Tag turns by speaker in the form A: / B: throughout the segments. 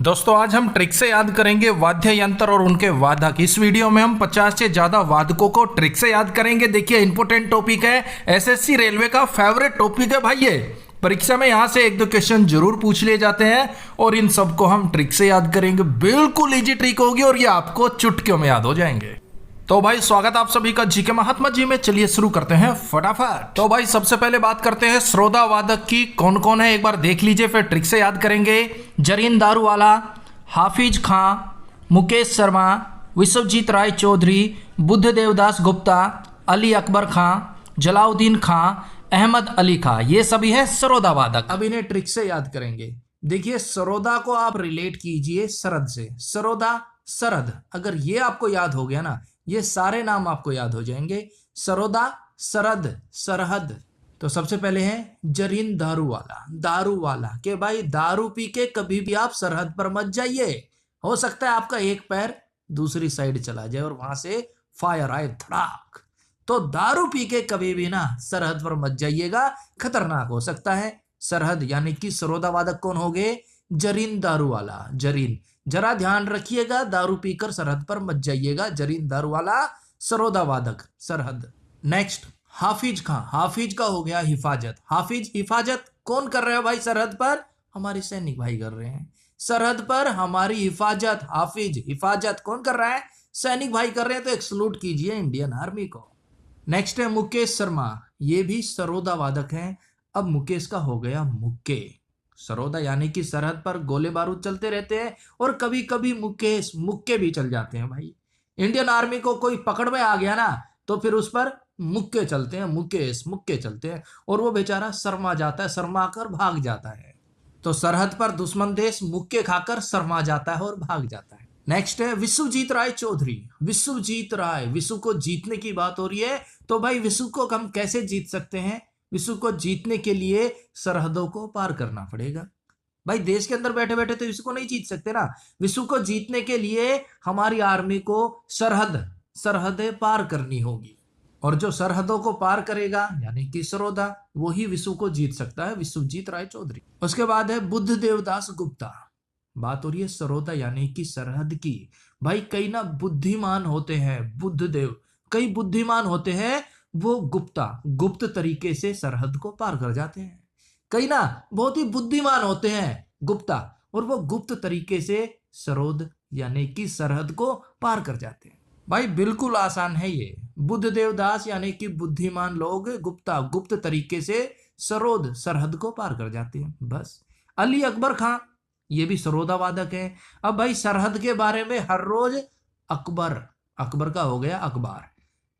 A: दोस्तों आज हम ट्रिक से याद करेंगे वाद्य यंत्र और उनके वादक। इस वीडियो में हम 50 से ज्यादा वादकों को ट्रिक से याद करेंगे। देखिए इंपोर्टेंट टॉपिक है, एसएससी रेलवे का फेवरेट टॉपिक है भाई। ये परीक्षा में यहां से एक दो क्वेश्चन जरूर पूछ लिए जाते हैं और इन सबको हम ट्रिक से याद करेंगे। बिल्कुल इजी ट्रिक होगी और ये आपको चुटकियों में याद हो जाएंगे। तो भाई स्वागत आप सभी का जीके महात्मा जी में। चलिए शुरू करते हैं फटाफट। तो भाई सबसे पहले बात करते हैं श्रोदा वादक की। कौन कौन है एक बार देख लीजिए, फिर ट्रिक से याद करेंगे। जरीन दारूवाला, हाफिज खां, मुकेश शर्मा, विश्वजीत राय चौधरी, बुद्ध देवदास गुप्ता, अली अकबर खां, जलाउद्दीन खां, अहमद अली खां, ये सभी है सरोदा वादक। अब इन्हें ट्रिक से याद करेंगे। देखिए सरोदा को आप रिलेट कीजिए सरद से। सरोदा सरद, अगर ये आपको याद हो गया ना, ये सारे नाम आपको याद हो जाएंगे। सरोदा, सरद, सरहद। तो सबसे पहले है जरीन दारूवाला। दारूवाला के भाई दारू पी के कभी भी आप सरहद पर मत जाइए। हो सकता है आपका एक पैर दूसरी साइड चला जाए और वहां से फायर आए धड़ाक। तो दारू पी के कभी भी ना सरहद पर मत जाइएगा, खतरनाक हो सकता है। सरहद यानी कि सरोदा वादक कौन हो गए? जरीन दारूवाला। जरीन, जरा ध्यान रखिएगा, दारू पीकर सरहद पर मत जाइएगा। जरीन दारूवाला सरोदा वादक, सरहद। नेक्स्ट हाफिज खां। हाफिज का हो गया हिफाजत। हाफिज हिफाजत कौन कर रहे हैं भाई सरहद पर? हमारे सैनिक भाई कर रहे हैं सरहद पर हमारी हिफाजत। हाफिज हिफाजत कौन कर रहा है? सैनिक भाई कर रहे हैं। तो एक सलूट कीजिए इंडियन आर्मी को। नेक्स्ट है मुकेश शर्मा, ये भी सरोदा वादक हैं। अब मुकेश का हो गया मुक्के। सरोदा यानी कि सरहद पर गोले बारूद चलते रहते हैं और कभी कभी मुकेश मुक्के भी चल जाते हैं भाई। इंडियन आर्मी को कोई पकड़ में आ गया ना तो फिर उस पर मुक्के चलते हैं, मुकेश मुक्के चलते हैं और वो बेचारा शर्मा जाता है, शर्मा कर भाग जाता है। तो सरहद पर दुश्मन देश मुक्के खाकर शर्मा जाता है और भाग जाता है। नेक्स्ट है विश्वजीत राय चौधरी। विश्वजीत राय, विश्व को जीतने की बात हो रही है तो भाई विश्व को हम कैसे जीत सकते हैं? विश्व को जीतने के लिए सरहदों को पार करना पड़ेगा भाई। देश के अंदर बैठे बैठे तो विश्व को नहीं जीत सकते ना। विश्व को जीतने के लिए हमारी आर्मी को सरहदें पार करनी होगी और जो सरहदों को पार करेगा यानी कि सरोदा, वही विश्व को जीत सकता है। विश्वजीत राय चौधरी। उसके बाद है बुद्ध देवदास गुप्ता। बात हो रही है सरोदा यानी कि सरहद की। भाई कई ना बुद्धिमान होते हैं, बुद्ध देव कई बुद्धिमान होते हैं, वो गुप्त तरीके से सरहद को पार कर जाते हैं। कई ना बहुत ही बुद्धिमान होते हैं गुप्ता, और वो गुप्त तरीके से सरोद यानी कि सरहद को पार कर जाते हैं। भाई बिल्कुल आसान है ये। बुद्ध देवदास यानी कि बुद्धिमान लोग, गुप्ता गुप्त तरीके से सरोद सरहद को पार कर जाते हैं, बस। अली अकबर खां, ये भी सरोदा वादक है। अब भाई सरहद के बारे में हर रोज अकबर का हो गया अखबार।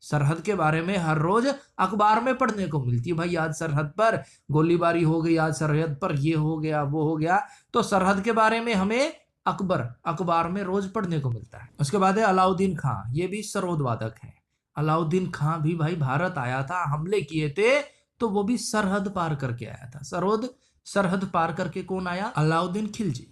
A: सरहद के बारे में हर रोज अखबार में पढ़ने को मिलती है भाई। आज सरहद पर गोलीबारी हो गई, आज सरहद पर ये हो गया वो हो गया। तो सरहद के बारे में हमें अखबार में रोज पढ़ने को मिलता है। उसके बाद है अलाउद्दीन खां, ये भी सरोद वादक है। अलाउद्दीन खां भी भाई भारत आया था, हमले किए थे, तो वो भी सरहद पार करके आया था। सरहद पार करके कौन आया? अलाउद्दीन खिलजी।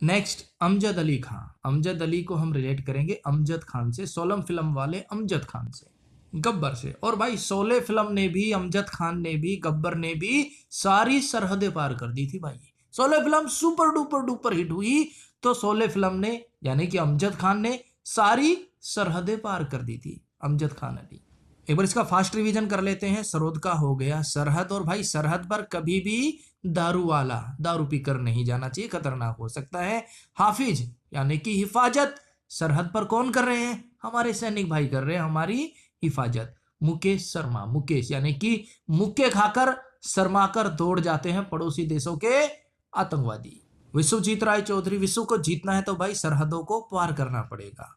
A: नेक्स्ट अमजद अली खां। अमजद अली को हम रिलेट करेंगे अमजद खान से, सोलम फिल्म वाले अमजद खान से, गब्बर से। और भाई शोले फिल्म ने भी, अमजद खान ने भी, गब्बर ने भी सारी सरहदें पार कर दी थी भाई। Sholay film super duper hit हुई तो शोले फिल्म ने यानी कि अमजद खान ने सारी सरहदें पार कर दी थी। अमजद खान अली। एक बार इसका फास्ट रिवीजन कर लेते हैं। सरोद का हो गया सरहद, और भाई सरहद पर कभी भी दारू पीकर नहीं जाना चाहिए, खतरनाक हो सकता है। हाफिज यानी कि हिफाजत, सरहद पर कौन कर रहे हैं? हमारे सैनिक भाई कर रहे हैं हमारी हिफाजत। मुकेश शर्मा, मुकेश यानी कि मुक्के खाकर शर्मा कर दौड़ जाते हैं पड़ोसी देशों के आतंकवादी। विश्वजीत राय चौधरी, विश्व को जीतना है तो भाई सरहदों को पार करना पड़ेगा।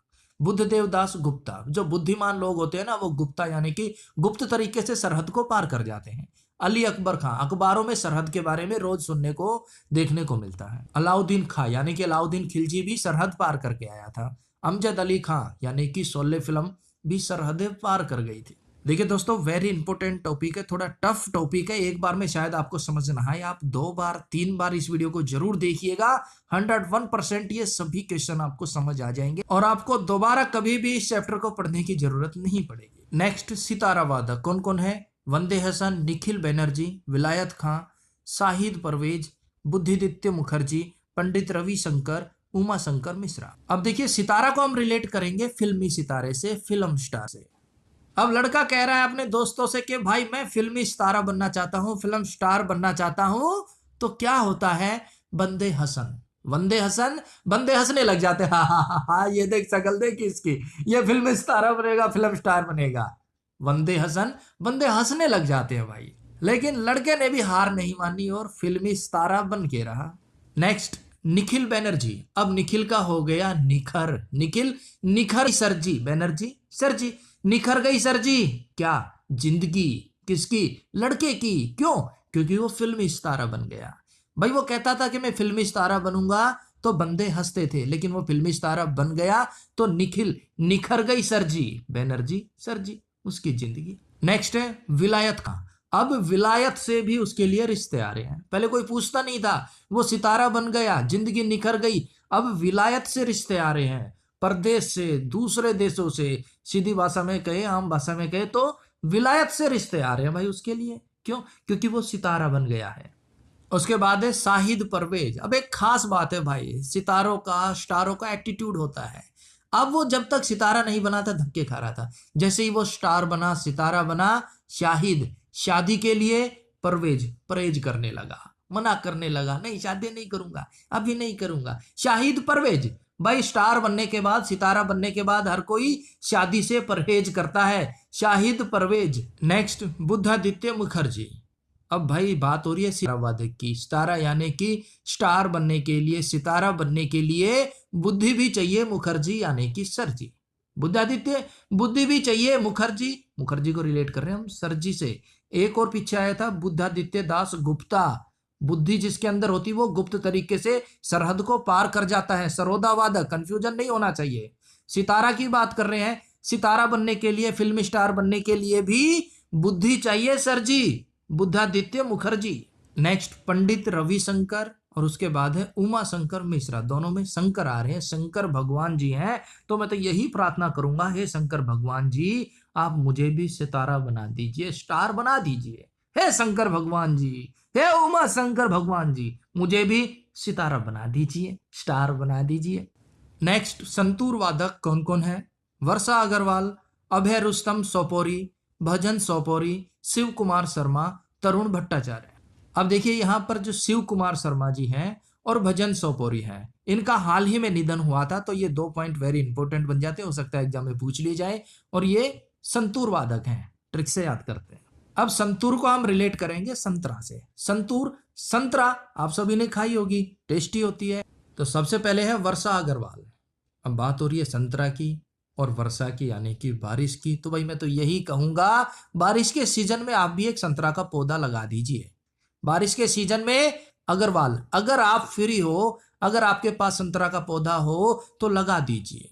A: बुद्ध देवदास गुप्ता, जो बुद्धिमान लोग होते हैं ना वो गुप्ता यानी कि गुप्त तरीके से सरहद को पार कर जाते हैं। अली अकबर खां, अखबारों में सरहद के बारे में रोज सुनने को देखने को मिलता है। अलाउद्दीन खां यानी कि अलाउद्दीन खिलजी भी सरहद पार करके आया था। अमजद अली खां यानी कि शोले फिल्म भी सरहदें पार कर गई थी। देखिए दोस्तों वेरी इंपॉर्टेंट टॉपिक है, थोड़ा टफ टॉपिक है। एक बार में शायद आपको समझ ना आए, आप 2 बार 3 बार इस वीडियो को जरूर देखिएगा। 101% ये सभी क्वेश्चन आपको समझ आ जाएंगे और आपको दोबारा कभी भी इस चैप्टर को पढ़ने की जरूरत नहीं पड़ेगी। नेक्स्ट सितारा वादक कौन कौन है? वंदे हसन, निखिल बैनर्जी, विलायत खां, शाहिद परवेज, बुद्धिदित्य मुखर्जी, पंडित रविशंकर, उमा शंकर मिश्रा। अब देखिए सितारा को हम रिलेट करेंगे फिल्मी सितारे से, फिल्म स्टार से। अब लड़का कह रहा है अपने दोस्तों से कि भाई मैं फिल्मी सितारा बनना चाहता हूं, फिल्म स्टार बनना चाहता हूं। तो क्या होता है, बंदे हसन, बंदे हसन, बंदे हंसने लग जाते हैं, हाँ ये देख शकल देख इसकी, ये फिल्म सितारा बनेगा, फिल्म स्टार बनेगा। बंदे हसन, बंदे हंसने लग जाते हैं भाई। लेकिन लड़के ने भी हार नहीं मानी और फिल्मी सितारा बन के रहा। नेक्स्ट निखिल बैनर्जी। अब निखिल का हो गया निखर, निखिल निखर सरजी, बैनर्जी सरजी, निखर गई सरजी क्या, जिंदगी किसकी, लड़के की। क्यों, क्योंकि वो फिल्मी सितारा बन गया। भाई वो कहता था कि मैं फिल्मी सितारा बनूंगा, तो बंदे हंसते थे, लेकिन वो फिल्मी सितारा बन गया तो निखिल निखर गई सरजी, बैनर्जी सरजी, उसकी जिंदगी। नेक्स्ट है विलायत का। अब विलायत से भी उसके लिए रिश्ते आ रहे हैं। पहले कोई पूछता नहीं था, वो सितारा बन गया, जिंदगी निखर गई, अब विलायत से रिश्ते आ रहे हैं, परदेश से, दूसरे देशों से। सीधी भाषा में कहे, आम भाषा में कहे तो विलायत से रिश्ते आ रहे हैं भाई उसके लिए। क्यों, क्योंकि वो सितारा बन गया है। उसके बाद है शाहिद परवेज। अब एक खास बात है भाई, सितारों का, स्टारों का एटीट्यूड होता है। अब वो जब तक सितारा नहीं बना था धक्के खा रहा था, जैसे ही वो स्टार बना, सितारा बना, शाहिद शादी के लिए परवेज परहेज करने लगा, मना करने लगा, नहीं शादी नहीं करूंगा, अभी नहीं करूंगा। शाहिद परवेज, भाई स्टार बनने के बाद, सितारा बनने के बाद हर कोई शादी से परहेज करता है। शाहिद परवेज। नेक्स्ट बुद्धादित्य मुखर्जी। अब भाई बात हो रही है सितारावादक की। सितारा यानी कि स्टार बनने के लिए, सितारा बनने के लिए बुद्धि भी चाहिए, मुखर्जी यानी कि सर जी। बुद्धादित्य, बुद्धि भी चाहिए, मुखर्जी, मुखर्जी को रिलेट कर रहे हैं हम सर जी से। एक और पीछे आया था बुद्धादित्य दास गुप्ता। बुद्धि जिसके अंदर होती वो गुप्त तरीके से सरहद को पार कर जाता है। सरोदावादक, कंफ्यूजन नहीं होना चाहिए। सितारा की बात कर रहे हैं, सितारा बनने के लिए, फिल्म स्टार बनने के लिए भी बुद्धि चाहिए सर जी, बुद्धादित्य मुखर्जी। नेक्स्ट पंडित रविशंकर और उसके बाद है उमा शंकर मिश्रा। दोनों में शंकर आ रहे हैं, शंकर भगवान जी हैं। तो मैं तो यही प्रार्थना करूंगा, हे शंकर भगवान जी आप मुझे भी सितारा बना दीजिए, स्टार बना दीजिए। हे शंकर भगवान जी, हे उमा शंकर भगवान जी, मुझे भी सितारा बना दीजिए, स्टार बना दीजिए। नेक्स्ट संतूर वादक कौन कौन है, वर्षा अग्रवाल, अभय रुस्तम सोपोरी, भजन सोपोरी, शिव कुमार शर्मा, तरुण भट्टाचार्य। अब देखिए यहाँ पर जो शिव कुमार शर्मा जी हैं और भजन सोपोरी हैं, इनका हाल ही में निधन हुआ था। तो ये 2 पॉइंट वेरी इंपॉर्टेंट बन जाते हैं, हो सकता है एग्जाम में पूछ लिए जाए। और ये संतूर वादक हैं, ट्रिक से याद करते हैं। अब संतूर को हम रिलेट करेंगे संतरा से। संतूर, संतरा आप सभी ने खाई होगी, टेस्टी होती है। तो सबसे पहले है वर्षा अग्रवाल। अब बात हो रही है संतरा की और वर्षा की यानी कि बारिश की। तो भाई मैं तो यही कहूंगा, बारिश के सीजन में आप भी एक संतरा का पौधा लगा दीजिए। बारिश के सीजन में अग्रवाल, अगर आप फ्री हो, अगर आपके पास संतरा का पौधा हो तो लगा दीजिए।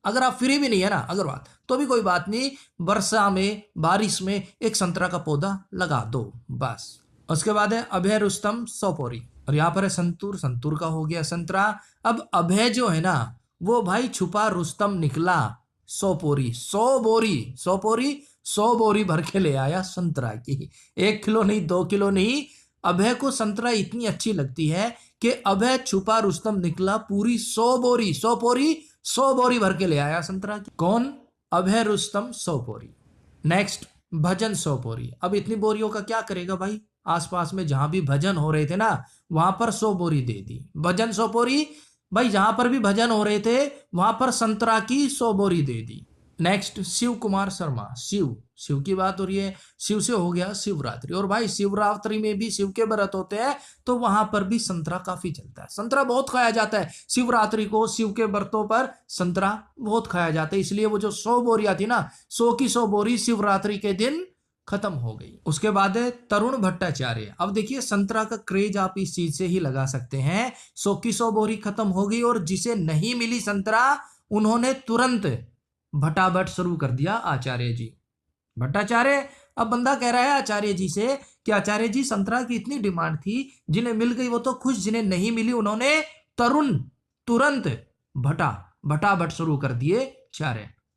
A: अगर आप फ्री भी नहीं है ना अग्रवाल, तो भी कोई बात नहीं, वर्षा में, बारिश में एक संतरा का पौधा लगा दो बस। उसके बाद है अभय रुस्तम सोपोरी और यहाँ पर है संतूर, संतूर का हो गया संतरा। अब अभय जो है ना, वो भाई छुपा रुस्तम निकला, 100 बोरी, 100 बोरी, 100 बोरी, 100 बोरी भर के ले आया संतरा की। 1 किलो नहीं, 2 किलो नहीं, अभय को संतरा इतनी अच्छी लगती है कि अभय छुपा रुस्तम निकला, पूरी 100 बोरी, 100 बोरी, 100 बोरी भर के ले आया संतरा की। कौन, अभय रुस्तम 100 बोरी। नेक्स्ट भजन सोपोरी। अब इतनी बोरियों का क्या करेगा भाई, आसपास में जहां भी भजन हो रहे थे ना, वहां पर 100 बोरी दे दी। भजन सोपोरी, भाई जहां पर भी भजन हो रहे थे वहां पर संतरा की 100 बोरी दे दी। नेक्स्ट शिव कुमार शर्मा। शिव, शिव की बात हो रही है, शिव से हो गया शिवरात्रि। और भाई शिवरात्रि में भी शिव के व्रत होते हैं, तो वहां पर भी संतरा काफी चलता है। संतरा बहुत खाया जाता है शिवरात्रि को, शिव के व्रतों पर संतरा बहुत खाया जाता है। इसलिए वो जो 100 बोरियां थी ना, 100 की 100 बोरी शिवरात्रि के दिन खत्म हो गई। उसके बाद है तरुण भट्टाचार्य। अब देखिए संतरा का क्रेज आप इस चीज से ही लगा सकते हैं, 100 की 100 बोरी खत्म हो गई और जिसे नहीं मिली संतरा, उन्होंने तुरंत भटाभट शुरू कर दिया आचार्य जी। भट्टाचार्य, अब बंदा कह रहा है आचार्य जी से कि आचार्य जी संतरा की इतनी डिमांड थी, जिन्हें मिल गई वो तो खुश, जिन्हें नहीं मिली उन्होंने तुरंत भटाभट शुरू कर दिए।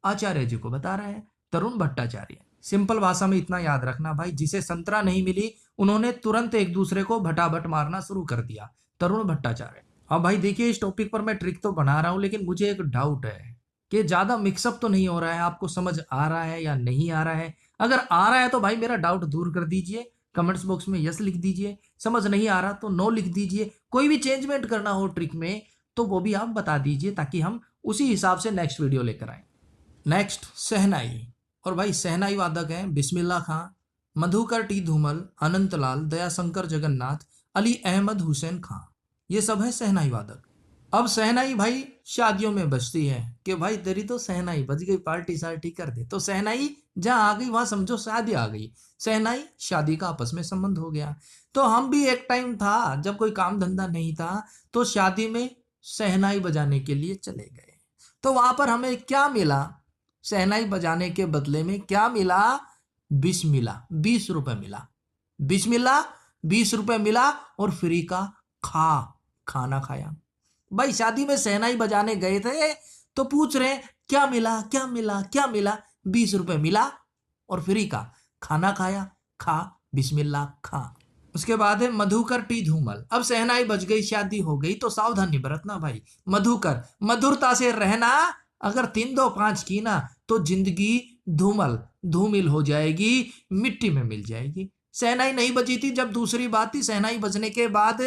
A: आचार्य जी को बता रहा है तरुण भट्टाचार्य। सिंपल भाषा में इतना याद रखना भाई, जिसे संतरा नहीं मिली उन्होंने तुरंत एक दूसरे को भटाभट मारना शुरू कर दिया, तरुण भट्टाचार्य। अब भाई देखिए, इस टॉपिक पर मैं ट्रिक तो बना रहा हूं, लेकिन मुझे एक डाउट है कि ज्यादा मिक्सअप तो नहीं हो रहा है। आपको समझ आ रहा है या नहीं आ रहा है? अगर आ रहा है तो भाई मेरा डाउट दूर कर दीजिए, कमेंट्स बॉक्स में यस लिख दीजिए। समझ नहीं आ रहा तो नो लिख दीजिए। कोई भी चेंजमेंट करना हो ट्रिक में तो वो भी आप बता दीजिए, ताकि हम उसी हिसाब से नेक्स्ट वीडियो लेकर आए। नेक्स्ट, शहनाई। और भाई शहनाई वादक हैं बिस्मिल्लाह खां, मधुकर टी धूमल, अनंत लाल, दयाशंकर जगन्नाथ, अली अहमद हुसैन खां। ये सब है शहनाई वादक। अब शहनाई भाई शादियों में बजती है कि भाई तेरी तो शहनाई बज गई, पार्टी सार्टी कर दे। तो शहनाई जहां आ गई वहां समझो शादी आ गई। शहनाई शादी का आपस में संबंध हो गया। तो हम भी एक टाइम था जब कोई काम धंधा नहीं था तो शादी में शहनाई बजाने के लिए चले गए। तो वहां पर हमें क्या मिला? शहनाई बजाने के बदले में क्या मिला? बिस्मिल्लाह, 20 रुपए मिला। बिस्मिल्लाह, 20 रुपए मिला और फ्री का खाना खाया। भाई शादी में शहनाई बजाने गए थे तो पूछ रहे क्या मिला, क्या मिला, क्या मिला? 20 रुपए मिला और फ्री का खाना खाया। खा, बिस्मिल्लाह खा। उसके बाद है मधुकर टी धूमल। अब शहनाई बज गई, शादी हो गई, तो सावधानी बरतना भाई। मधुकर, मधुरता से रहना। अगर 3 2 5 की ना तो जिंदगी धूमल धूमिल हो जाएगी, मिट्टी में मिल जाएगी। शहनाई नहीं बजी थी जब दूसरी बात थी, शहनाई बजने के बाद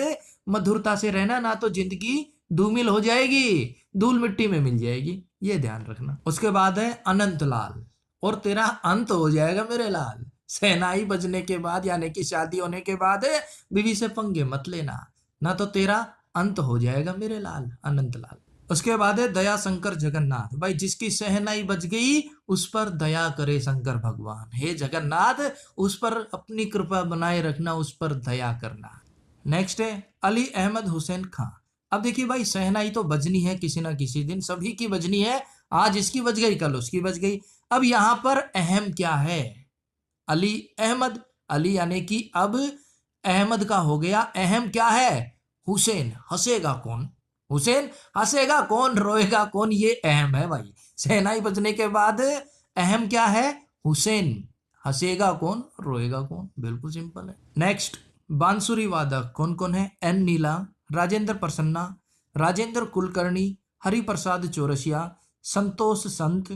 A: मधुरता से रहना, ना तो जिंदगी धूमिल हो जाएगी, धूल मिट्टी में मिल जाएगी, ये ध्यान रखना। उसके बाद है अनंत लाल। और तेरा अंत हो जाएगा मेरे लाल। शहनाई बजने के बाद यानी कि शादी होने के बाद बीवी से पंगे मत लेना, ना तो तेरा अंत हो जाएगा मेरे लाल, अनंत लाल। उसके बाद है दया शंकर जगन्नाथ। भाई जिसकी शहनाई बज गई उस पर दया करे शंकर भगवान। हे जगन्नाथ, उस पर अपनी कृपा बनाए रखना, उस पर दया करना। नेक्स्ट है अली अहमद हुसैन खां। अब देखिए भाई, शहनाई तो बजनी है किसी ना किसी दिन, सभी की बजनी है। आज इसकी बज गई, कल उसकी बज गई। अब यहां पर अहम क्या है? अली अहमद, अली यानी कि अब अहमद का हो गया। अहम क्या है? हुसैन। हंसेगा कौन? हुसैन। हंसेगा कौन? रोएगा कौन? ये अहम है भाई। शहनाई बजने के बाद अहम क्या है? हुसैन। हंसेगा कौन? रोएगा कौन? बिल्कुल सिंपल है। नेक्स्ट, बांसुरी वादक कौन कौन है? N Neela, Rajendra Prasanna, Rajendra Kulkarni, Hariprasad Chaurasia, Santosh Sant,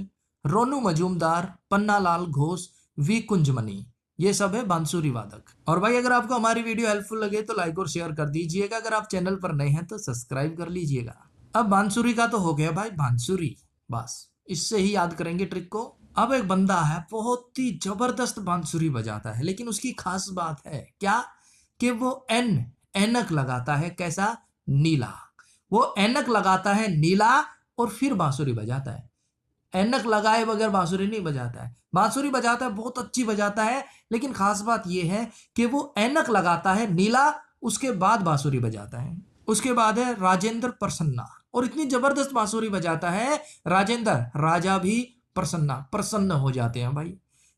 A: Ronu Majumdar, Pannalal Ghosh, we कुंजमनी। ये सब है बांसुरी वादक। और भाई अगर आपको हमारी वीडियो हेल्पफुल लगे तो लाइक और शेयर कर दीजिएगा। अगर आप चैनल पर नए हैं तो सब्सक्राइब कर लीजिएगा। अब बांसुरी का तो हो गया भाई, बांसुरी बस इससे ही याद करेंगे ट्रिक को। अब एक बंदा है बहुत ही जबरदस्त बांसुरी बजाता है, लेकिन उसकी खास बात है क्या? कि वो ऐनक लगाता है। कैसा? नीला। वो ऐनक लगाता है नीला और फिर बांसुरी बजाता है। ऐनक लगाए बगैर बांसुरी नहीं बजाता है। बांसुरी बजाता है, बहुत अच्छी बजाता है, लेकिन खास बात यह है कि वो ऐनक लगाता है नीला, उसके बाद बांसुरी बजाता है। उसके बाद है राजेंद्र प्रसन्ना। और इतनी जबरदस्त बांसुरी बजाता है राजेंद्र, राजा भी प्रसन्न हो जाते हैं भाई।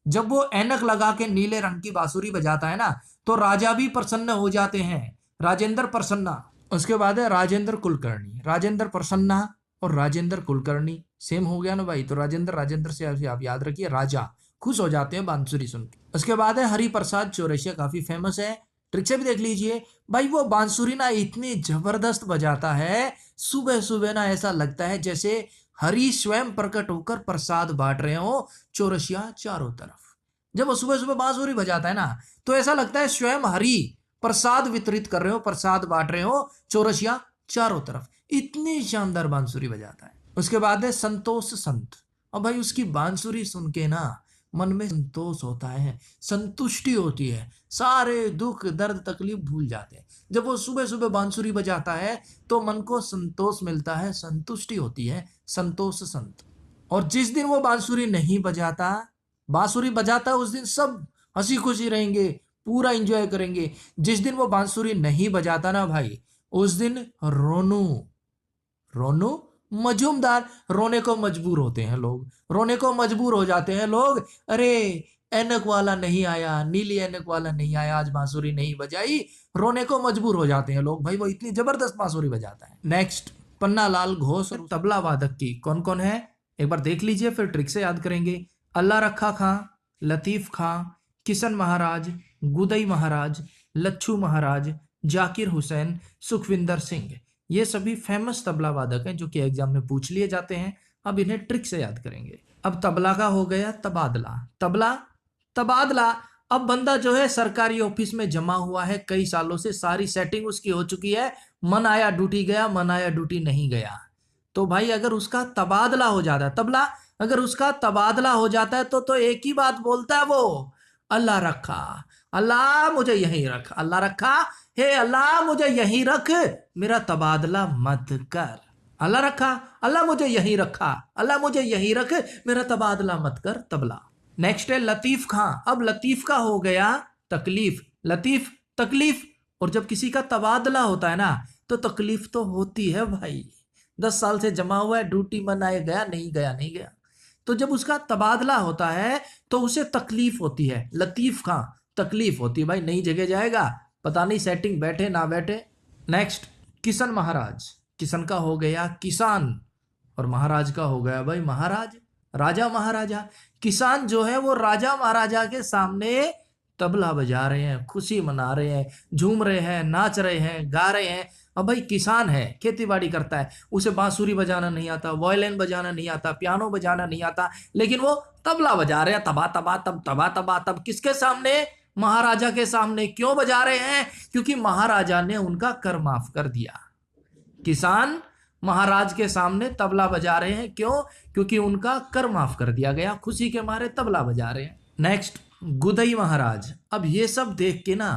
A: जब वो ऐनक लगा के नीले रंग की बांसुरी बजाता है ना तो राजा भी प्रसन्न हो जाते हैं। राजेंद्र प्रसन्ना। उसके बाद है राजेंद्र कुलकर्णी। राजेंद्र प्रसन्ना और राजेंद्र कुलकर्णी सेम हो गया ना भाई। तो राजेंद्र से आप याद रखिए, राजा खुश हो जाते हैं बांसुरी सुन के। उसके बाद है हरिप्रसाद चौरसिया, काफी फेमस है, ट्रिक से भी देख लीजिए भाई। वो बांसुरी ना इतनी जबरदस्त बजाता है, सुबह सुबह ना ऐसा लगता है जैसे हरि स्वयं प्रकट होकर प्रसाद बांट रहे हो चौरसिया चारों तरफ। जब वो सुबह सुबह बांसुरी बजाता है ना तो ऐसा लगता है स्वयं हरि प्रसाद वितरित कर रहे हो, प्रसाद बांट रहे हो चौरसिया चारों तरफ। इतनी शानदार बांसुरी बजाता है। उसके बाद है संतोष संत। अब भाई उसकी बांसुरी सुन के ना मन में संतोष होता है, संतुष्टि होती है, सारे दुख दर्द तकलीफ भूल जाते हैं। जब वो सुबह सुबह बांसुरी बजाता है तो मन को संतोष मिलता है, संतुष्टि होती है। संतोष संत। और जिस दिन वो बांसुरी नहीं बजाता, बांसुरी बजाता है, उस दिन सब हंसी खुशी रहेंगे, पूरा एंजॉय करेंगे। जिस दिन वो बांसुरी नहीं बजाता ना भाई, उस दिन रोनू मजूमदार, रोने को मजबूर होते हैं लोग, रोने को मजबूर हो जाते हैं लोग। अरे ऐनक वाला नहीं आया, नीली ऐनक वाला नहीं आया, आज बांसुरी नहीं बजाई, रोने को मजबूर हो जाते हैं लोग भाई। वो इतनी जबरदस्त बांसुरी बजाता है। नेक्स्ट, पन्नालाल घोष और तबला वादक की कौन कौन है एक बार देख लीजिए, फिर ट्रिक से याद करेंगे। अल्लाह रखा खां, लतीफ खां, किशन महाराज, गुदई महाराज, लच्छू महाराज, जाकिर हुसैन, सुखविंदर सिंह। ये सभी फेमस तबला वादक हैं जो कि एग्जाम में पूछ लिए जाते हैं। अब इन्हें ट्रिक से याद करेंगे। अब तबला का हो गया तबादला, तबला तबादला। अब बंदा जो है सरकारी ऑफिस में जमा हुआ है कई सालों से, सारी सेटिंग उसकी हो चुकी है, मन आया ड्यूटी गया, मन आया ड्यूटी नहीं गया। तो भाई अगर उसका तबादला हो जाता है, तबला अगर उसका तबादला हो जाता है तो एक ही बात बोलता है वो, अल्लाह रखा, अल्लाह मुझे यहीं रख, अल्लाह रखा, हे अल्लाह मुझे यहीं रख, मेरा तबादला मत कर। अल्लाह रखा, अल्लाह मुझे यहीं रखा, अल्लाह मुझे यहीं रख, मेरा तबादला मत कर, तबला। नेक्स्ट है लतीफ खां। अब लतीफ का हो गया तकलीफ, लतीफ तकलीफ। और जब किसी का तबादला होता है ना तो तकलीफ तो होती है भाई। 10 साल से जमा हुआ है, ड्यूटी मन आए गया, नहीं गया, नहीं गया। तो जब उसका तबादला होता है तो उसे तकलीफ होती है। लतीफ खां तकलीफ होती है भाई, नई जगह जाएगा, पता नहीं सेटिंग बैठे ना बैठे। नेक्स्ट किशन महाराज। किशन का हो गया किसान और महाराज का हो गया भाई महाराज, राजा महाराजा। किसान जो है वो राजा महाराजा के सामने तबला बजा रहे हैं, खुशी मना रहे हैं, झूम रहे हैं, नाच रहे हैं, गा रहे हैं। अब भाई किसान है, खेती बाड़ी करता है, उसे बांसुरी बजाना नहीं आता, वायलिन बजाना नहीं आता, पियानो बजाना नहीं आता, लेकिन वो तबला बजा रहे हैं, तबा तबा तब, तबा तबा तब। किसके सामने? महाराजा के सामने। क्यों बजा रहे हैं? क्योंकि महाराजा ने उनका कर माफ कर दिया। किसान महाराज के सामने तबला बजा रहे हैं, क्यों? क्योंकि उनका कर माफ कर दिया गया, खुशी के मारे तबला बजा रहे हैं। नेक्स्ट गुदई महाराज। अब ये सब देख के ना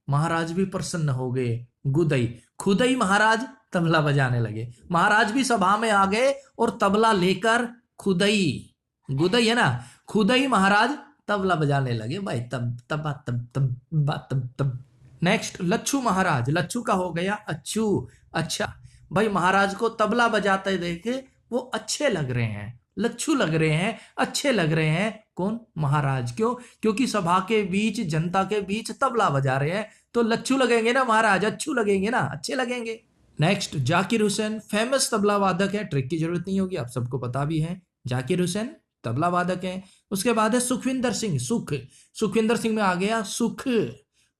A: महाराज भी प्रसन्न हो गए। गुदई, खुदई महाराज तबला बजाने लगे। महाराज भी सभा में आ गए और तबला लेकर खुदई, गुदई है ना, खुदई महाराज तबला बजाने लगे भाई, तब तब तब तब तब तब। नेक्स्ट लच्छू महाराज। लच्छू का हो गया अच्छू, अच्छा। भाई महाराज को तबला बजाते देखे वो अच्छे लग रहे हैं, लच्छू लग रहे हैं, अच्छे लग रहे हैं। कौन? महाराज। क्यों? क्योंकि सभा के बीच, जनता के बीच तबला बजा रहे हैं, तो लच्छू लगेंगे ना महाराज, अच्छू लगेंगे ना, अच्छे लगेंगे। नेक्स्ट जाकिर हुसैन, फेमस तबला वादक है, ट्रिक की जरूरत नहीं होगी, आप सबको पता भी है। जाकिर हुसैन तबला वादक है। उसके बाद है सुखविंदर सिंह, सुख। सुखविंदर सिंह में आ गया सुख।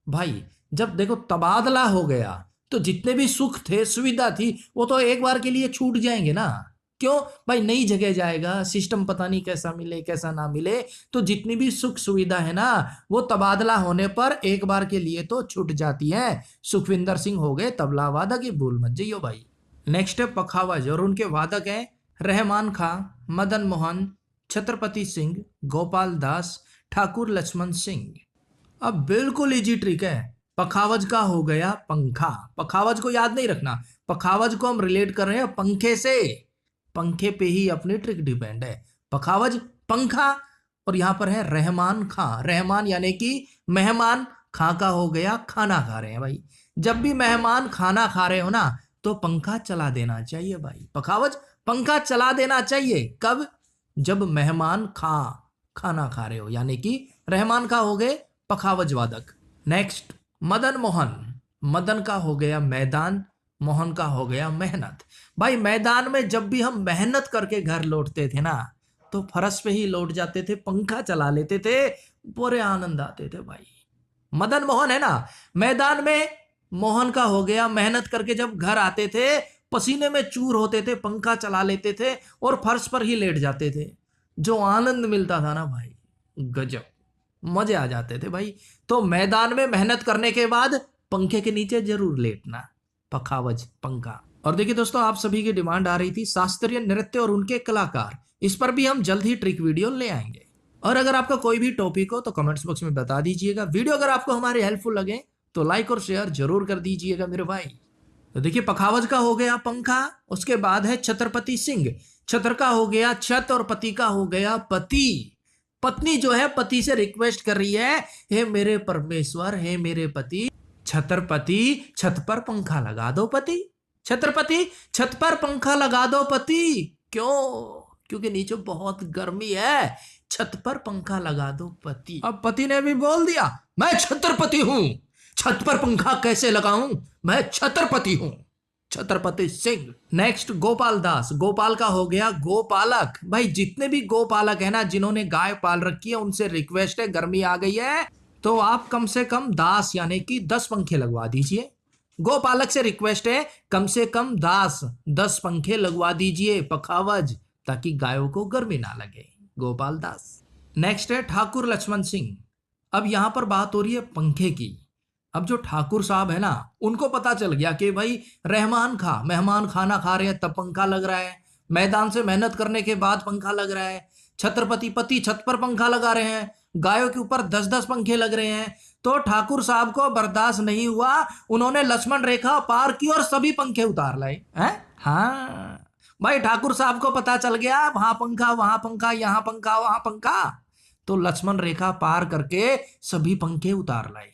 A: भाई जब देखो तबादला हो गया तो जितने भी सुख थे, सुविधा थी, वो तो एक बार के लिए छूट जाएंगे ना। क्यों? भाई नई जगह जाएगा, सिस्टम पता नहीं कैसा मिले कैसा ना मिले, तो जितनी भी सुख सुविधा है ना वो तबादला होने पर एक बार के लिए तो छूट जाती है। सुखविंदर सिंह हो गए तबला वादक, की भूल मत जाइयो भाई। नेक्स्ट है पखावज और उनके वादक है रहमान खां, मदन मोहन, छत्रपति सिंह, गोपाल दास, ठाकुर लक्ष्मण सिंह। अब बिल्कुल इजी ट्रिक है। पखावज का हो गया पंखा। पखावज को याद नहीं रखना, पखावज को हम रिलेट कर रहे हैं पंखे से, पंखे पे ही अपनी ट्रिक डिपेंड है। पखावज पंखा। और यहां पर है रहमान खां, रहमान यानी कि मेहमान, खां का हो गया खाना खा रहे हैं भाई। जब भी मेहमान खाना खा रहे हो ना तो पंखा चला देना चाहिए भाई। पखावज पंखा चला देना चाहिए। कब? जब मेहमान खाना खा रहे हो, यानी कि रहमान का हो गए पखावज वादक। नेक्स्ट मदन मोहन। मदन का हो गया मैदान, मोहन का हो गया मेहनत। भाई मैदान में जब भी हम मेहनत करके घर लौटते थे ना तो फर्श पे ही लौट जाते थे, पंखा चला लेते थे, बड़े आनंद आते थे भाई। मदन मोहन है ना मैदान में, मोहन का हो गया मेहनत करके जब घर आते थे, पसीने में चूर होते थे, पंखा चला लेते थे और फर्श पर ही लेट जाते थे। जो आनंद मिलता था ना भाई, गजब, मजे आ जाते थे भाई। तो मैदान में मेहनत करने के बाद पंखे के नीचे जरूर लेटना, पखावज पंखा। और देखिए दोस्तों, आप सभी की डिमांड आ रही थी शास्त्रीय नृत्य और उनके कलाकार, इस पर भी हम जल्द ही ट्रिक वीडियो ले आएंगे। और अगर आपका कोई भी टॉपिक हो तो कमेंट्स बॉक्स में बता दीजिएगा। वीडियो अगर आपको हमारे हेल्पफुल लगे तो लाइक और शेयर जरूर कर दीजिएगा मेरे भाई। तो देखिए पखावज का हो गया पंखा, उसके बाद है छत्रपति सिंह। छत्र का हो गया छत और पति का हो गया पति। पत्नी जो है पति से रिक्वेस्ट कर रही है, हे मेरे परमेश्वर, हे मेरे पति, छत्रपति छत पर पंखा लगा दो पति, छत्रपति छत पर पंखा लगा दो पति। क्यों? क्योंकि नीचे बहुत गर्मी है, छत पर पंखा लगा दो पति। अब पति ने भी बोल दिया, मैं छत्रपति हूं, छत पर पंखा कैसे लगाऊं, मैं छत्रपति हूं, छत्रपति सिंह। नेक्स्ट गोपाल दास। गोपाल का हो गया गोपालक। भाई जितने भी गोपालक है ना, जिन्होंने गाय पाल रखी है, उनसे रिक्वेस्ट है, गर्मी आ गई है तो आप कम से कम दास यानी कि 10 पंखे लगवा दीजिए। गोपालक से रिक्वेस्ट है कम से कम 10 पंखे लगवा दीजिए पखावज, ताकि गायों को गर्मी ना लगे। गोपाल दास। नेक्स्ट है ठाकुर लक्ष्मण सिंह। अब यहां पर बात हो रही है पंखे की। अब जो ठाकुर साहब है ना, उनको पता चल गया कि भाई मेहमान खाना खा रहे हैं तब पंखा लग रहा है, मैदान से मेहनत करने के बाद पंखा लग रहा है, छत्रपति पति छत पर पंखा लगा रहे हैं, गायों के ऊपर 10-10 पंखे लग रहे हैं। तो ठाकुर साहब को बर्दाश्त नहीं हुआ, उन्होंने लक्ष्मण रेखा पार की और सभी पंखे उतार लाए हैं। हाँ भाई, ठाकुर साहब को पता चल गया वहां पंखा यहाँ पंखा वहां पंखा, तो लक्ष्मण रेखा पार करके सभी पंखे उतार लाए।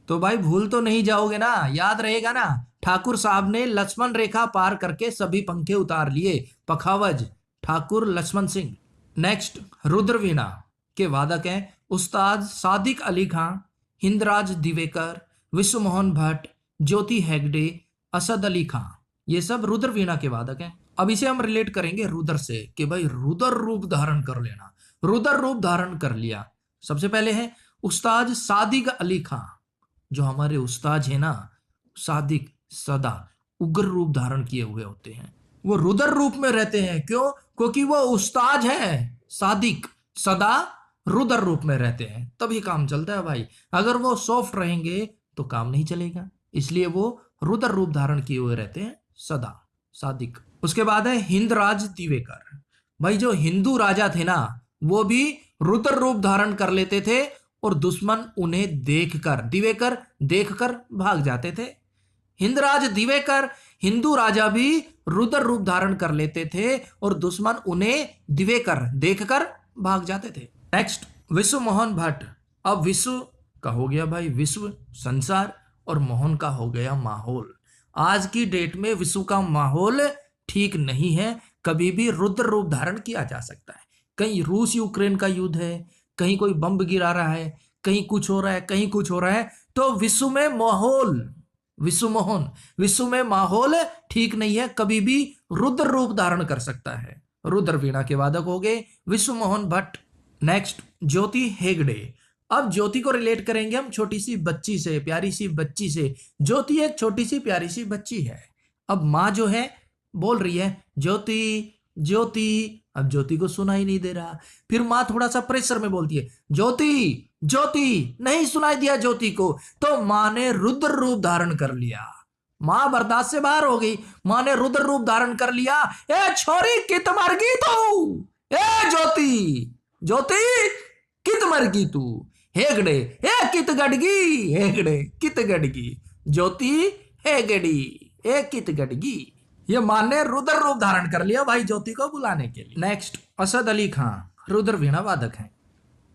A: तो भाई भूल तो नहीं जाओगे ना, याद रहेगा ना, ठाकुर साहब ने लक्ष्मण रेखा पार करके सभी पंखे उतार लिए। पखावज ठाकुर लक्ष्मण सिंह। नेक्स्ट रुद्रवीणा के वादक हैं उस्ताद सादिक अली खां, हिंदराज दिवेकर, विश्व मोहन भट्ट, ज्योति हेगड़े, असद अली खां। ये सब रुद्रवीणा के वादक हैं। अब इसे हम रिलेट करेंगे रुद्र से कि भाई रुद्र रूप धारण कर लेना। रुद्र रूप धारण कर लिया। सबसे पहले है उस्ताद सादिक अली खां, जो हमारे उस्ताद है ना, सादिक सदा उग्र रूप धारण किए हुए होते हैं, वो रुद्र रूप में रहते हैं। क्यों? क्योंकि वो उस्ताद है, सादिक सदा रुद्र रूप में रहते हैं, तभी काम चलता है भाई। अगर वो सॉफ्ट रहेंगे तो काम नहीं चलेगा, इसलिए वो रुद्र रूप धारण किए हुए रहते हैं सदा, सादिक। उसके बाद है हिंदराज दिवेकर। भाई जो हिंदू राजा थे ना, वो भी रुद्र रूप धारण कर लेते थे और दुश्मन उन्हें दिवेकर देखकर भाग जाते थे। हिंदराज दिवेकर हिंदू राजा भी रुद्र रूप धारण कर लेते थे और दुश्मन उन्हें दिवेकर देखकर भाग जाते थे। नेक्स्ट विश्व मोहन भट्ट। अब विश्व का हो गया भाई विश्व संसार, और मोहन का हो गया माहौल। आज की डेट में विश्व का माहौल ठीक नहीं है, कभी भी रुद्र रूप धारण किया जा सकता है। कहीं रूस यूक्रेन का युद्ध है, कहीं कोई बम गिरा रहा है, कहीं कुछ हो रहा है, कहीं कुछ हो रहा है, तो विश्व में माहौल ठीक नहीं है, कभी भी रुद्र रूप धारण कर सकता है। रुद्रवीणा के वादक हो गए विश्व मोहन भट्ट। नेक्स्ट ज्योति हेगड़े। अब ज्योति को रिलेट करेंगे हम छोटी सी बच्ची से, प्यारी सी बच्ची से। ज्योति एक छोटी सी प्यारी सी बच्ची है। अब माँ जो है बोल रही है ज्योति ज्योति, अब ज्योति को सुना ही नहीं दे रहा। फिर माँ थोड़ा सा प्रेशर में बोलती है ज्योति ज्योति, नहीं सुनाई दिया ज्योति को, तो माँ ने रुद्र रूप धारण कर लिया। माँ बर्दाश्त से बाहर हो गई, माँ ने रुद्र रूप धारण कर लिया। ए छोरी कित मर गई तू, ए ज्योति ज्योति कित मर गई तू, हेगड़े ए कित गड़गी, हेगड़े कित गड़गी, ज्योति हेगड़ी ए कित गड़गी। ये माँ ने रुद्र रूप धारण कर लिया भाई ज्योति को बुलाने के लिए। नेक्स्ट असद अली खां, रुद्र वीणा वादक हैं।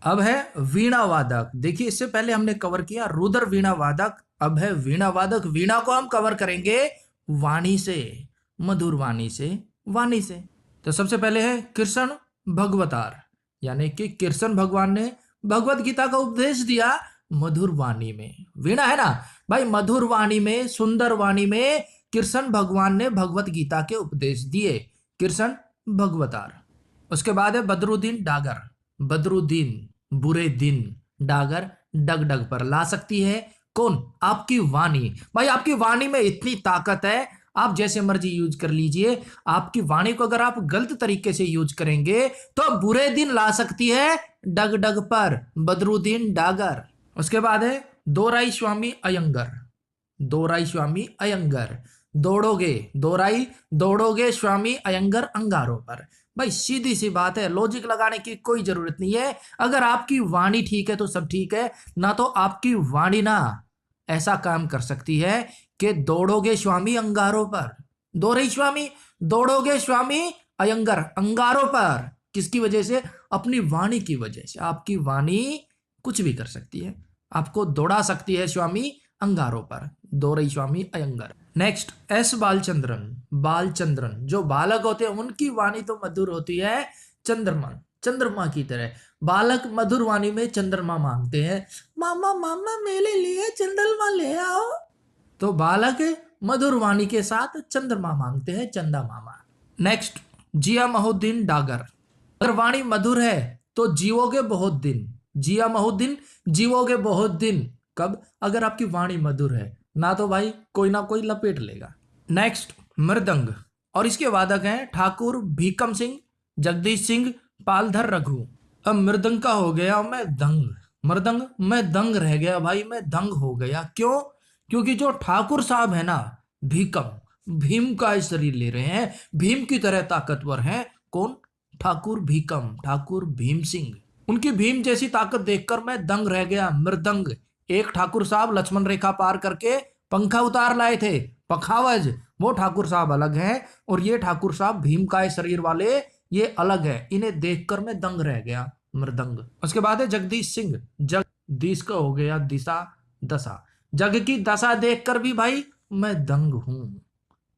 A: अब है वीणा वादक। देखिए इससे पहले हमने कवर किया रुद्र वीणा वादक, अब है वीणा वादक। वीणा को हम कवर करेंगे वाणी से, मधुर वाणी से, वाणी से। तो सबसे पहले है कृष्ण भगवतार, यानी कि कृष्ण भगवान ने भगवत गीता का उपदेश दिया मधुर वाणी में। वीणा है ना भाई, मधुर वाणी में, सुंदर वाणी में कृष्ण भगवान ने भगवत गीता के उपदेश दिए, कृष्ण भगवतार। उसके बाद है बदरुद्दीन डागर। बदरुद्दीन बुरे दिन, डागर डग डग पर ला सकती है कौन? आपकी वाणी। भाई आपकी वाणी में इतनी ताकत है, आप जैसे मर्जी यूज कर लीजिए। आपकी वाणी को अगर आप गलत तरीके से यूज करेंगे तो बुरे दिन ला सकती है डग डग पर, बदरुद्दीन डागर। उसके बाद है दोराई स्वामी अयंगर। दोराई स्वामी अयंगर, दौड़ोगे स्वामी अयंगर अंगारों पर। भाई सीधी सी बात है, लॉजिक लगाने की कोई जरूरत नहीं है। अगर आपकी वाणी ठीक है तो सब ठीक है, ना तो आपकी वाणी ना ऐसा काम कर सकती है कि दौड़ोगे स्वामी अंगारों पर। दोरई स्वामी, दौड़ोगे स्वामी अयंगर अंगारों पर। किसकी वजह से? अपनी वाणी की वजह से। आपकी वाणी कुछ भी कर सकती है, आपको दौड़ा सकती है स्वामी अंगारों पर, दोरई स्वामी अयंगर। Next S Balachandran. बालचंद्रन जो बालक होते हैं उनकी वाणी तो मधुर होती है चंद्रमा की तरह। बालक मधुर वाणी में चंद्रमा मांगते हैं, मामा मामा मेरे लिए चंद्रमा ले आओ। तो बालक मधुर वाणी के साथ चंद्रमा मांगते हैं, चंदा मामा। नेक्स्ट जिया महुद्दीन डागर। अगर वाणी मधुर है तो जीवोगे बहुत दिन। जिया महुद्दीन, जीवोगे बहुत दिन। कब? अगर आपकी वाणी मधुर है। ना तो भाई कोई ना कोई लपेट लेगा। नेक्स्ट मृदंग, और इसके वादक हैं ठाकुर भीकम सिंह, जगदीश सिंह, पालधर रघु। अब मृदंग का हो गया मैं दंग, मृदंग मैं दंग रह गया भाई, मैं दंग हो गया। क्यों? क्योंकि जो ठाकुर साहब है ना भीकम, भीम का शरीर ले रहे हैं, भीम की तरह ताकतवर हैं। कौन? ठाकुर भीकम, ठाकुर भीम सिंह। उनकी भीम जैसी ताकत देखकर मैं दंग रह गया, मृदंग। एक ठाकुर साहब लक्ष्मण रेखा पार करके पंखा उतार लाए थे, पखावज, वो ठाकुर साहब अलग हैं, और ये ठाकुर साहब भीम का शरीर वाले ये अलग है। इन्हें देखकर मैं दंग रह गया, मृदंग। उसके बाद है जगदीश सिंह, जगदीश का हो गया दिशा दशा, जग की दशा देखकर भी भाई मैं दंग हूं।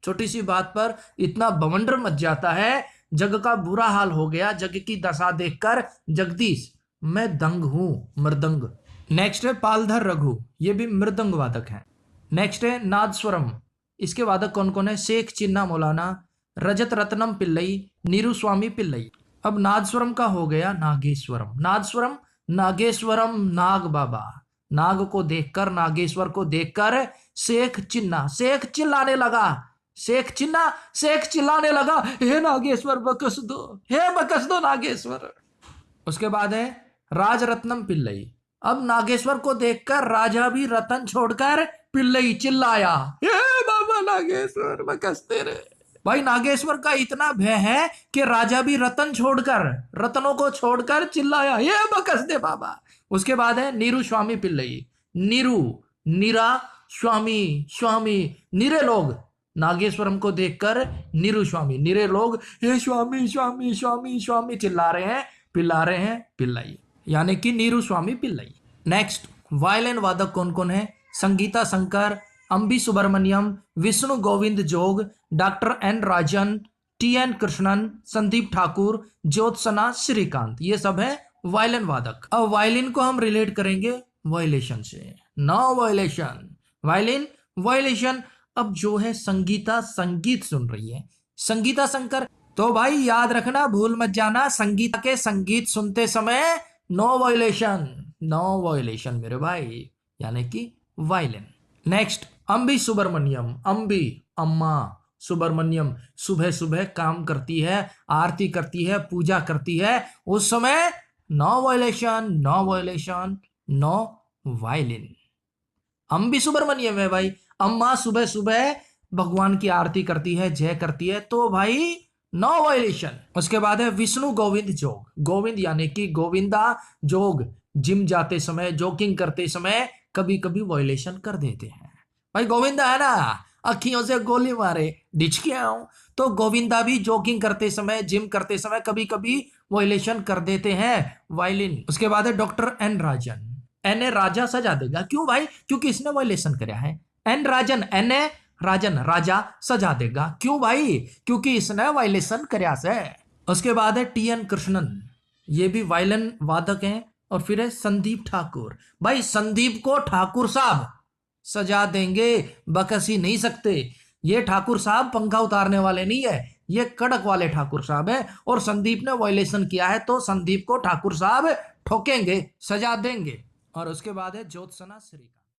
A: छोटी सी बात पर इतना बवंडर मच जाता है, जग का बुरा हाल हो गया जग की दशा देखकर, जगदीश मैं दंग हूं, मृदंग। नेक्स्ट है पालधर रघु, ये भी मृदंग वादक है। नेक्स्ट है नादस्वरम, इसके वादक कौन कौन है? शेख चिन्ना मौलाना, रजत रत्नम पिल्लई, नीरू स्वामी पिल्लई। अब नादस्वरम का हो गया नागेश्वरम, नादस्वरम नागेश्वरम, नाग बाबा। नाग को देखकर, नागेश्वर को देखकर शेख चिन्ना, शेख चिल्लाने लगा, शेख चिन्ना, शेख चिल्लाने लगा, हे नागेश्वर बकस दो, हे बकस दो नागेश्वर। उसके बाद है राजरत्नम पिल्लई। अब नागेश्वर को देखकर राजा भी रतन छोड़कर पिल्लई चिल्लाया, हे बाबा नागेश्वर बकस तेरे। भाई नागेश्वर का इतना भय है कि राजा भी रतन छोड़कर, रतनों को छोड़कर चिल्लाया, ये बकस दे बाबा। उसके बाद है नीरू स्वामी पिल्लई, नीरू, नीरा, स्वामी, स्वामी, निरे लोग। नागेश्वरम को देखकर नीरू स्वामी, निरे लोग, हे स्वामी स्वामी स्वामी स्वामी चिल्ला रहे हैं, पिल्ला रहे हैं पिल्लाई, यानी कि नीरू स्वामी पिल्लाई। नेक्स्ट वायलिन वादक कौन कौन है? संगीता शंकर, अंबी सुब्रमण्यम, विष्णु गोविंद जोग, डॉक्टर एन राजन, टी एन कृष्णन, संदीप ठाकुर, ज्योत्सना श्रीकांत। ये सब है वायलिन वादक। अब वायलिन को हम रिलेट करेंगे वायलेशन से। No violation, violin violation. अब जो है संगीता संगीत सुन रही है, संगीता शंकर, तो भाई याद रखना, भूल मत जाना, संगीता के संगीत सुनते समय नो वायलेशन, नो वायलेशन मेरे भाई, यानी कि वायलिन। नेक्स्ट अंबी सुब्रमण्यम, अंबी अम्मा, सुब्रमण्यम सुबह सुबह काम करती है, आरती करती है, पूजा करती है, उस समय no violation, no violation, no violin. Ambi Subramaniam है भाई, अम्मा सुबह सुबह भगवान की आरती करती है, जय करती है, तो भाई नो वायलेशन। उसके बाद है विष्णु गोविंद जोग, गोविंद यानी कि गोविंदा, जोग जिम जाते समय, जॉगिंग करते समय कभी कभी वायलेशन कर देते हैं। भाई गोविंदा है ना, अखियों से गोली मारे डिचकियां, तो गोविंदा भी जॉगिंग करते समय, जिम करते समय कभी कभी वायलेशन कर देते हैं, वायलिन। उसके बाद है doctor N Rajan, N A Raja सजा देगा। क्यों भाई? क्योंकि इसने वायलेशन कराया है। एन राजन, एन ए राजन, राजा सजा देगा। क्यों भाई? क्योंकि इसने वायलेशन कराया से। उसके बाद है टी एन कृष्णन, ये भी वायलिन वादक हैं। और फिर है संदीप ठाकुर, भाई संदीप को ठाकुर साहब सजा देंगे, बकस ही नहीं सकते। ये ठाकुर साहब पंखा उतारने वाले नहीं है, ये कड़क वाले ठाकुर साहब है। और संदीप ने वायलेशन किया है तो संदीप को ठाकुर साहब ठोकेंगे, सजा देंगे। और उसके बाद है ज्योत्सना श्रीकांत।